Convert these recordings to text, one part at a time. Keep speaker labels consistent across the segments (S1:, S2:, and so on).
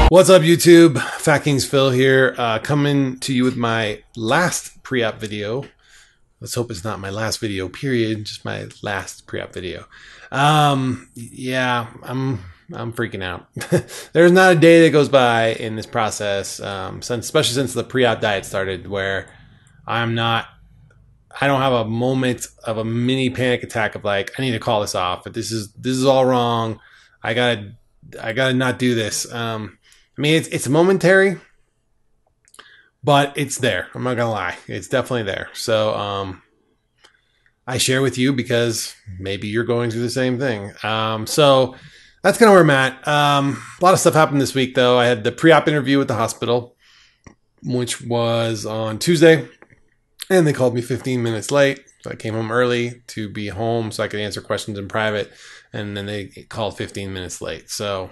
S1: What's up, YouTube? FatKings Phil here, coming to you with my last pre-op video. Let's hope it's not my last video, period. Just my last pre-op video. Yeah, I'm freaking out. There's not a day that goes by in this process, especially since the pre-op diet started, where I don't have a moment of a mini panic attack of like, I need to call this off. But this is all wrong. I gotta not do this. I mean, it's momentary, but it's there. I'm not gonna lie. It's definitely there. So I share with you because maybe you're going through the same thing. So that's kind of where I'm at. A lot of stuff happened this week, though. I had the pre-op interview with the hospital, which was on Tuesday, and they called me 15 minutes late. So I came home early to be home so I could answer questions in private, and then they called 15 minutes late. So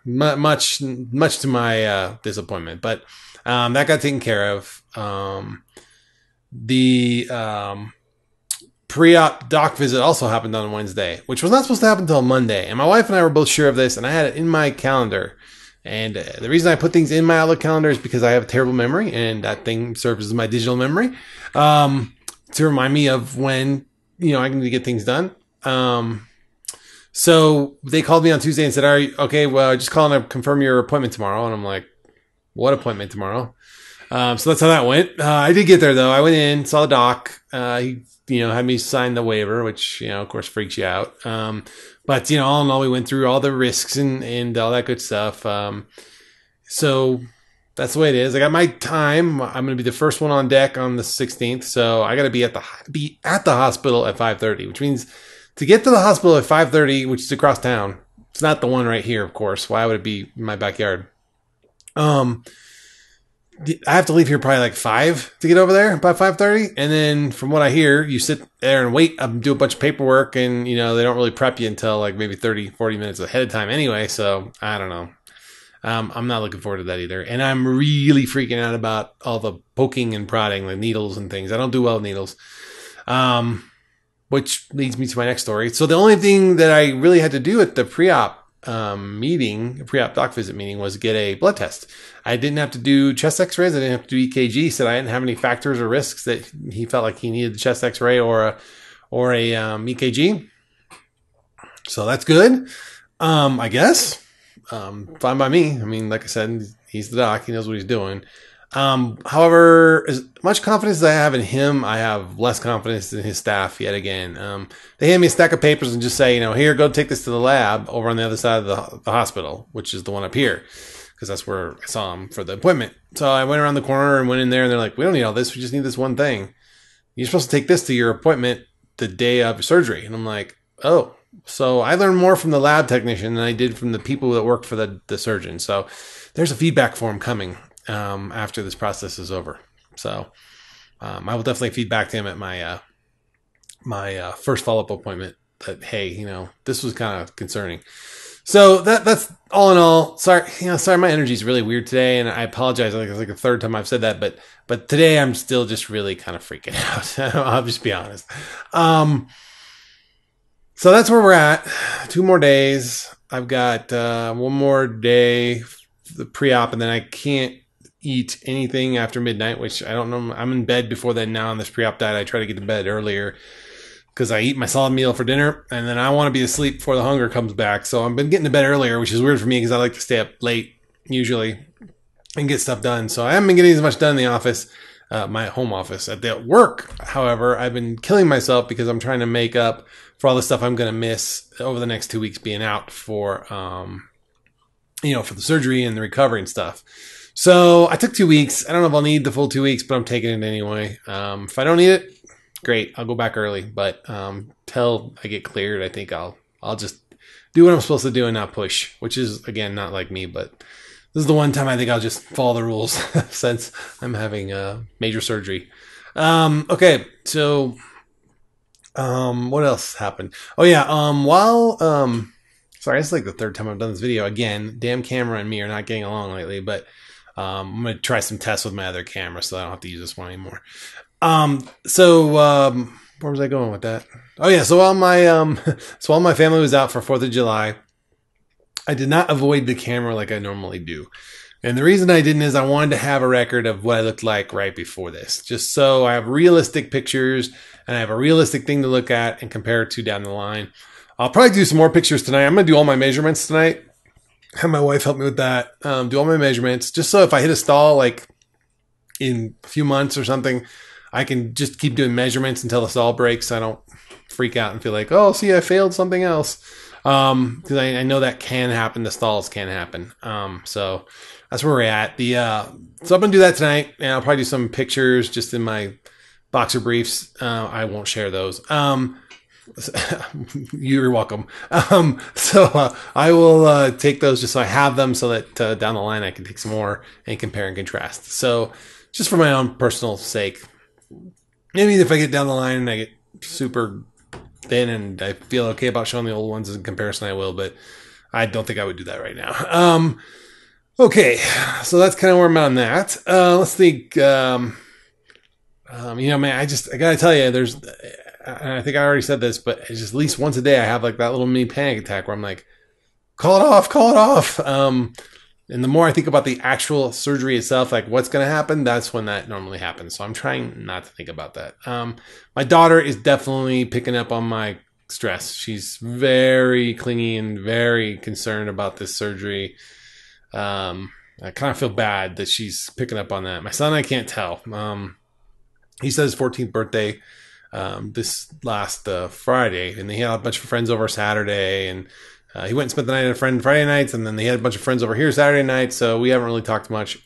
S1: much to my disappointment, but that got taken care of. The pre-op doc visit also happened on Wednesday, which was not supposed to happen until Monday, and my wife and I were both sure of this, and I had it in my calendar. And the reason I put things in my Outlook calendar is because I have a terrible memory, and that thing serves as my digital memory to remind me of when I need to get things done. So they called me on Tuesday and said, "Are you okay? Well, just calling to confirm your appointment tomorrow." And I'm like, "What appointment tomorrow?" So that's how that went. I did get there though. I went in, saw the doc. He, had me sign the waiver, which, of course freaks you out. But all in all, we went through all the risks and all that good stuff. So that's the way it is. I got my time. I'm going to be the first one on deck on the 16th. So I got to be at the hospital at 5:30, which means to get to the hospital at 5:30, which is across town. It's not the one right here, of course. Why would it be in my backyard? I have to leave here probably like 5 to get over there by 5:30. And then from what I hear, you sit there and wait, do a bunch of paperwork, and they don't really prep you until like maybe 30, 40 minutes ahead of time anyway. So I don't know. I'm not looking forward to that either. And I'm really freaking out about all the poking and prodding, the needles and things. I don't do well with needles. Which leads me to my next story. So the only thing that I really had to do at the pre-op pre-op doc visit meeting was get a blood test. I didn't have to do chest x-rays. I didn't have to do EKG. He said I didn't have any factors or risks that he felt like he needed the chest x-ray or a EKG. So that's good. I guess. Fine by me. I mean, like I said, he's the doc. He knows what he's doing. However, as much confidence as I have in him, I have less confidence in his staff yet again. They hand me a stack of papers and just say, here, go take this to the lab over on the other side of the hospital, which is the one up here, because that's where I saw him for the appointment. So I went around the corner and went in there, and they're like, "We don't need all this. We just need this one thing. You're supposed to take this to your appointment the day of surgery." And I'm like, "Oh." So I learned more from the lab technician than I did from the people that worked for the surgeon. So there's a feedback form coming after this process is over. So I will definitely feed back to him at my my first follow-up appointment that, hey, this was kind of concerning. So that's all in all. Sorry, my energy is really weird today, and I apologize. It's like the third time I've said that, but today I'm still just really kind of freaking out. I'll just be honest. So that's where we're at. 2 more days. I've got 1 more day, the pre-op, and then I can't eat anything after midnight, which I don't know. I'm in bed before then now on this pre-op diet. I try to get to bed earlier because I eat my solid meal for dinner, and then I want to be asleep before the hunger comes back. So I've been getting to bed earlier, which is weird for me because I like to stay up late usually and get stuff done. So I haven't been getting as much done in the office, my home office. At the work, however, I've been killing myself because I'm trying to make up for all the stuff I'm going to miss over the next 2 weeks being out for, for the surgery and the recovery and stuff. So I took 2 weeks. I don't know if I'll need the full 2 weeks, but I'm taking it anyway. If I don't need it, great. I'll go back early. But till I get cleared, I think I'll just do what I'm supposed to do and not push, which is, again, not like me. But this is the one time I think I'll just follow the rules since I'm having major surgery. Okay, so what else happened? Oh, yeah. Sorry, it's like the 3rd time I've done this video. Again, damn camera and me are not getting along lately, but I'm going to try some tests with my other camera so I don't have to use this one anymore. What where was I going with that? Oh yeah, so while my family was out for 4th of July, I did not avoid the camera like I normally do. And the reason I didn't is I wanted to have a record of what I looked like right before this. Just so I have realistic pictures and I have a realistic thing to look at and compare it to down the line. I'll probably do some more pictures tonight. I'm going to do all my measurements tonight. Have my wife help me with that. Do all my measurements. Just so if I hit a stall like in a few months or something, I can just keep doing measurements until the stall breaks. I don't freak out and feel like, oh, see, I failed something else. Because I know that can happen. The stalls can happen. So that's where we're at. So I'm going to do that tonight, and I'll probably do some pictures just in my boxer briefs. I won't share those. You're welcome. So I will take those just so I have them so that down the line I can take some more and compare and contrast. So just for my own personal sake, maybe if I get down the line and I get super thin and I feel okay about showing the old ones in comparison, I will, but I don't think I would do that right now. Okay, so that's kind of where I'm at on that. Let's think. Man, I gotta tell you, I think I already said this, but it's just at least once a day I have like that little mini panic attack where I'm like, call it off. And the more I think about the actual surgery itself, like what's going to happen, that's when that normally happens. So I'm trying not to think about that. My daughter is definitely picking up on my stress. She's very clingy and very concerned about this surgery. I kind of feel bad that she's picking up on that. My son, I can't tell. He said his 14th birthday this last Friday, and he had a bunch of friends over Saturday, and he went and spent the night at a friend Friday nights, and then they had a bunch of friends over here Saturday night, so we haven't really talked much.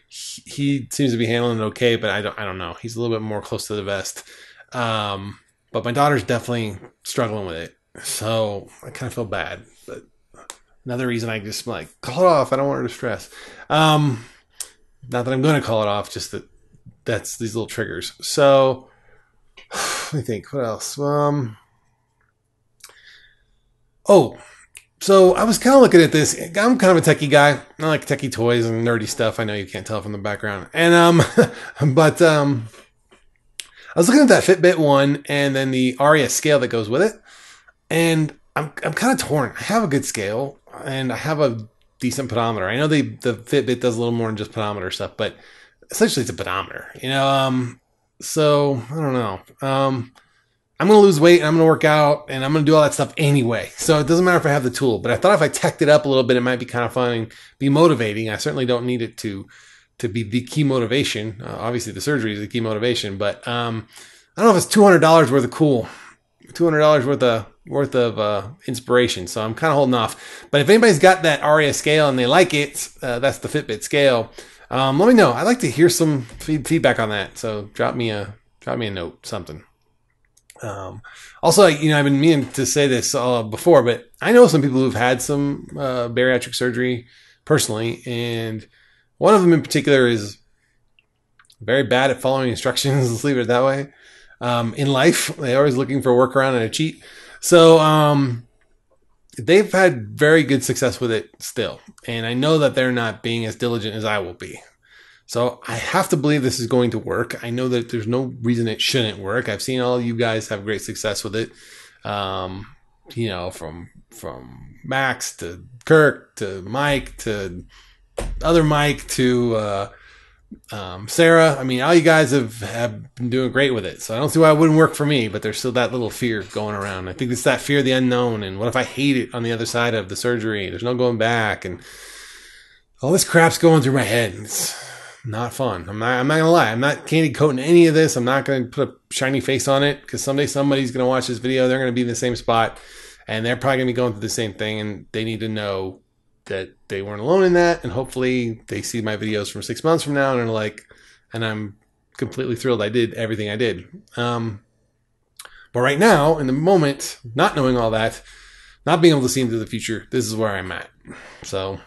S1: He seems to be handling it okay, but I don't know. He's a little bit more close to the vest. But my daughter's definitely struggling with it, so I kind of feel bad. But another reason I just like, call it off. I don't want her to stress. Not that I'm going to call it off, just that's these little triggers. So let me think. What else? So I was kind of looking at this. I'm kind of a techie guy. I like techie toys and nerdy stuff. I know you can't tell from the background. And but I was looking at that Fitbit one and then the Aria scale that goes with it. And I'm kind of torn. I have a good scale and I have a decent pedometer. I know the Fitbit does a little more than just pedometer stuff, but essentially it's a pedometer. So I don't know. I'm going to lose weight and I'm going to work out and I'm going to do all that stuff anyway. So it doesn't matter if I have the tool, but I thought if I teched it up a little bit, it might be kind of fun and be motivating. I certainly don't need it to be the key motivation. Obviously the surgery is the key motivation, but I don't know if it's $200 worth of cool, $200 worth of inspiration. So I'm kind of holding off, but if anybody's got that Aria scale and they like it, that's the Fitbit scale. Let me know. I'd like to hear some feedback on that. So drop me a note, something. Also, I've been meaning to say this before, but I know some people who've had some bariatric surgery personally, and one of them in particular is very bad at following instructions. Let's leave it that way. In life, they're always looking for a workaround and a cheat. So they've had very good success with it still, and I know that they're not being as diligent as I will be. So I have to believe this is going to work. I know that there's no reason it shouldn't work. I've seen all you guys have great success with it. From Max to Kirk to Mike to other Mike to Sarah. I mean, all you guys have been doing great with it. So I don't see why it wouldn't work for me, but there's still that little fear going around. I think it's that fear of the unknown. And what if I hate it on the other side of the surgery? There's no going back. And all this crap's going through my head. It's not fun. I'm not going to lie. I'm not candy coating any of this. I'm not going to put a shiny face on it because someday somebody's going to watch this video. They're going to be in the same spot and they're probably going to be going through the same thing. And they need to know that they weren't alone in that. And hopefully they see my videos from 6 months from now and are like, and I'm completely thrilled I did everything I did. But right now, in the moment, not knowing all that, not being able to see into the future, this is where I'm at. So,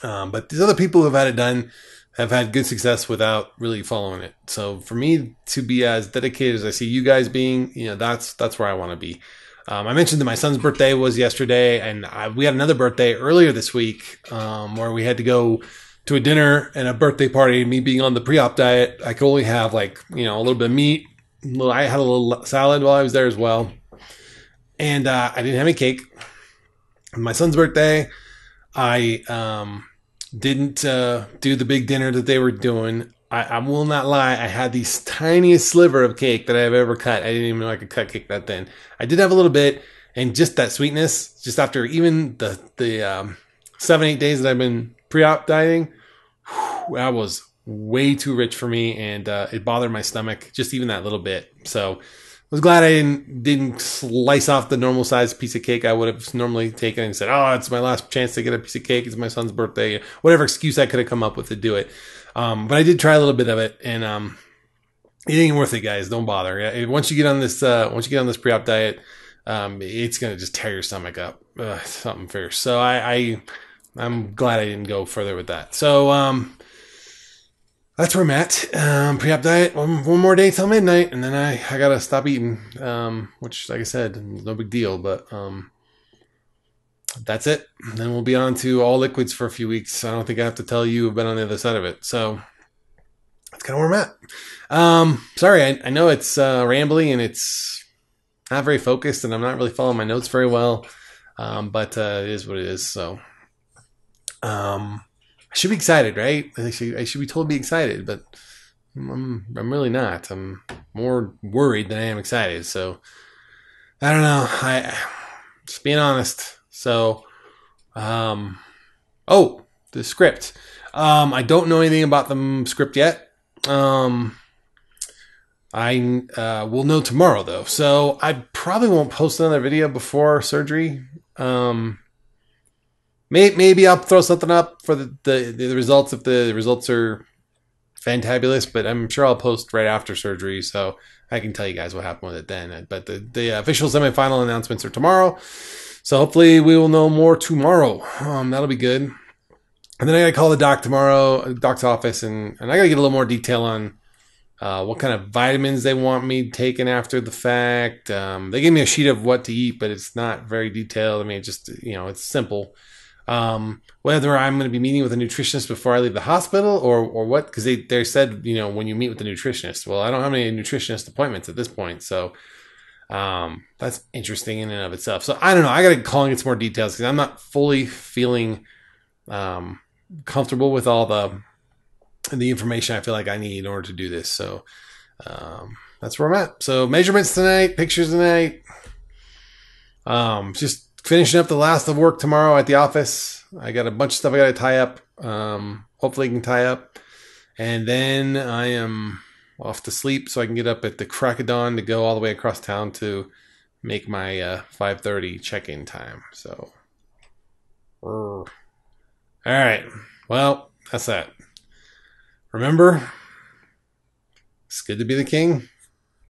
S1: but these other people who have had it done have had good success without really following it. So for me to be as dedicated as I see you guys being, that's where I want to be. I mentioned that my son's birthday was yesterday, and we had another birthday earlier this week, where we had to go to a dinner and a birthday party. Me being on the pre-op diet, I could only have a little bit of meat I had a little salad while I was there as well. And I didn't have any cake. My son's birthday, I didn't do the big dinner that they were doing. I will not lie. I had the tiniest sliver of cake that I've ever cut. I didn't even know I could cut cake that thin. I did have a little bit, and just that sweetness, just after even the 7-8 days that I've been pre-op dieting, that was way too rich for me, and it bothered my stomach, just even that little bit. So I was glad I didn't slice off the normal size piece of cake I would have normally taken and said, oh, it's my last chance to get a piece of cake. It's my son's birthday. Whatever excuse I could have come up with to do it. But I did try a little bit of it, and it ain't worth it, guys. Don't bother. Once you get on this pre-op diet, it's gonna just tear your stomach up. Something fierce. So I'm glad I didn't go further with that. So that's where I'm at. Pre-op diet. One more day till midnight, and then I gotta stop eating. Which, like I said, no big deal. But that's it. Then we'll be on to all liquids for a few weeks. I don't think I have to tell you. I've been on the other side of it. So that's kind of where I'm at. Sorry, I know it's rambly and it's not very focused, and I'm not really following my notes very well. But it is what it is. So I should be excited, right? I should be told to be excited, but I'm really not. I'm more worried than I am excited. So I don't know. Just being honest. So, the script. I don't know anything about the script yet. I will know tomorrow though. So I probably won't post another video before surgery. Maybe I'll throw something up for the results if the results are fantabulous, but I'm sure I'll post right after surgery, so I can tell you guys what happened with it then. But the official semifinal announcements are tomorrow, so hopefully we will know more tomorrow. That'll be good. And then I gotta call the doc tomorrow, doc's office, and I gotta get a little more detail on what kind of vitamins they want me taking after the fact. They gave me a sheet of what to eat, but it's not very detailed. I mean, it's simple. Whether I'm going to be meeting with a nutritionist before I leave the hospital or what, because they said, when you meet with the nutritionist. Well, I don't have any nutritionist appointments at this point. So, that's interesting in and of itself. So I don't know. I got to call and get some more details because I'm not fully feeling, comfortable with all the information I feel like I need in order to do this. So, that's where I'm at. So measurements tonight, pictures tonight, just finishing up the last of work tomorrow at the office. I got a bunch of stuff I got to tie up. Hopefully I can tie up. And then I am off to sleep so I can get up at the crack of dawn to go all the way across town to make my 5:30 check-in time. So, all right. Well, that's that. Remember, it's good to be the king.